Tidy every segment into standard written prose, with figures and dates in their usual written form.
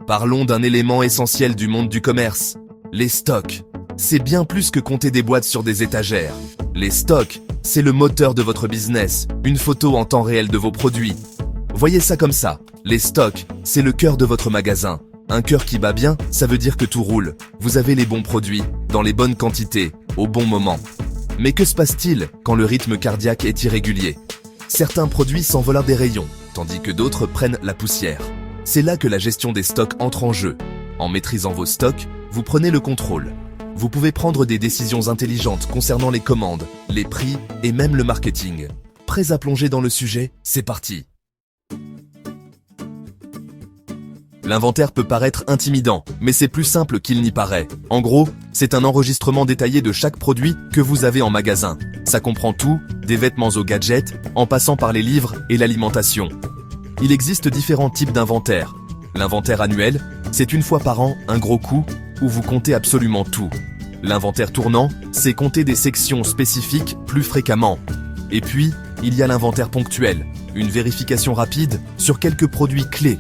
Parlons d'un élément essentiel du monde du commerce, les stocks. C'est bien plus que compter des boîtes sur des étagères. Les stocks, c'est le moteur de votre business, une photo en temps réel de vos produits. Voyez ça comme ça, les stocks, c'est le cœur de votre magasin. Un cœur qui bat bien, ça veut dire que tout roule. Vous avez les bons produits, dans les bonnes quantités, au bon moment. Mais que se passe-t-il quand le rythme cardiaque est irrégulier? Certains produits s'envolent des rayons, tandis que d'autres prennent la poussière. C'est là que la gestion des stocks entre en jeu. En maîtrisant vos stocks, vous prenez le contrôle. Vous pouvez prendre des décisions intelligentes concernant les commandes, les prix et même le marketing. Prêts à plonger dans le sujet? C'est parti! L'inventaire peut paraître intimidant, mais c'est plus simple qu'il n'y paraît. En gros, c'est un enregistrement détaillé de chaque produit que vous avez en magasin. Ça comprend tout, des vêtements aux gadgets, en passant par les livres et l'alimentation. Il existe différents types d'inventaire. L'inventaire annuel, c'est une fois par an un gros coup où vous comptez absolument tout. L'inventaire tournant, c'est compter des sections spécifiques plus fréquemment. Et puis, il y a l'inventaire ponctuel, une vérification rapide sur quelques produits clés.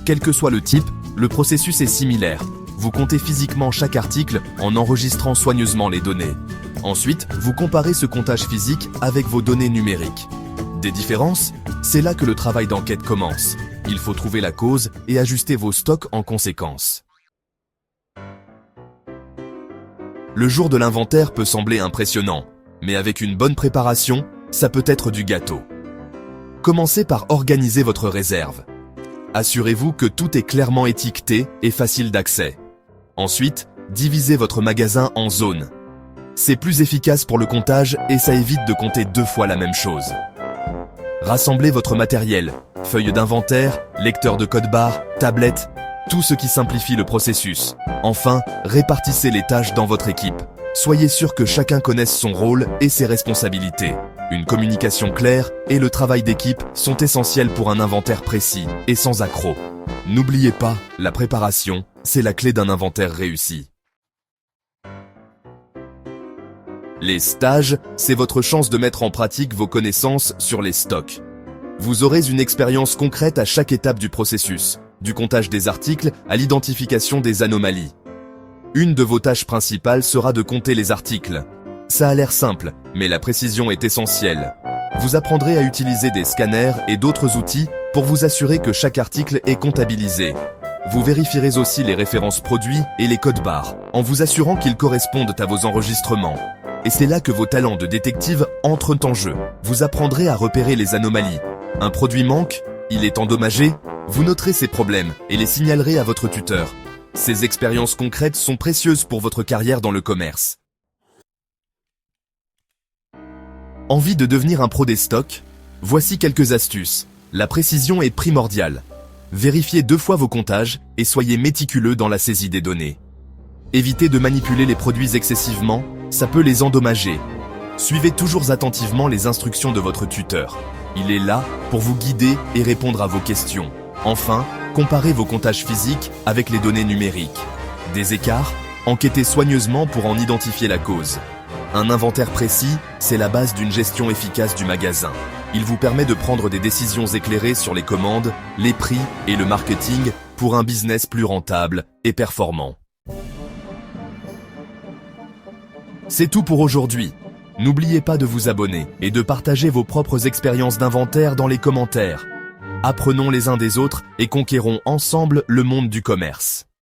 Quel que soit le type, le processus est similaire. Vous comptez physiquement chaque article en enregistrant soigneusement les données. Ensuite, vous comparez ce comptage physique avec vos données numériques. Des différences? C'est là que le travail d'enquête commence. Il faut trouver la cause et ajuster vos stocks en conséquence. Le jour de l'inventaire peut sembler impressionnant, mais avec une bonne préparation, ça peut être du gâteau. Commencez par organiser votre réserve. Assurez-vous que tout est clairement étiqueté et facile d'accès. Ensuite, divisez votre magasin en zones. C'est plus efficace pour le comptage et ça évite de compter deux fois la même chose. Rassemblez votre matériel, feuilles d'inventaire, lecteurs de code barre, tablettes, tout ce qui simplifie le processus. Enfin, répartissez les tâches dans votre équipe. Soyez sûr que chacun connaisse son rôle et ses responsabilités. Une communication claire et le travail d'équipe sont essentiels pour un inventaire précis et sans accroc. N'oubliez pas, la préparation, c'est la clé d'un inventaire réussi. Les stages, c'est votre chance de mettre en pratique vos connaissances sur les stocks. Vous aurez une expérience concrète à chaque étape du processus, du comptage des articles à l'identification des anomalies. Une de vos tâches principales sera de compter les articles. Ça a l'air simple, mais la précision est essentielle. Vous apprendrez à utiliser des scanners et d'autres outils pour vous assurer que chaque article est comptabilisé. Vous vérifierez aussi les références produits et les codes barres, en vous assurant qu'ils correspondent à vos enregistrements. Et c'est là que vos talents de détective entrent en jeu. Vous apprendrez à repérer les anomalies. Un produit manque, il est endommagé, vous noterez ces problèmes et les signalerez à votre tuteur. Ces expériences concrètes sont précieuses pour votre carrière dans le commerce. Envie de devenir un pro des stocks? Voici quelques astuces. La précision est primordiale. Vérifiez 2 fois vos comptages et soyez méticuleux dans la saisie des données. Évitez de manipuler les produits excessivement, ça peut les endommager. Suivez toujours attentivement les instructions de votre tuteur. Il est là pour vous guider et répondre à vos questions. Enfin, comparez vos comptages physiques avec les données numériques. Des écarts? Enquêtez soigneusement pour en identifier la cause. Un inventaire précis, c'est la base d'une gestion efficace du magasin. Il vous permet de prendre des décisions éclairées sur les commandes, les prix et le marketing pour un business plus rentable et performant. C'est tout pour aujourd'hui. N'oubliez pas de vous abonner et de partager vos propres expériences d'inventaire dans les commentaires. Apprenons les uns des autres et conquérons ensemble le monde du commerce.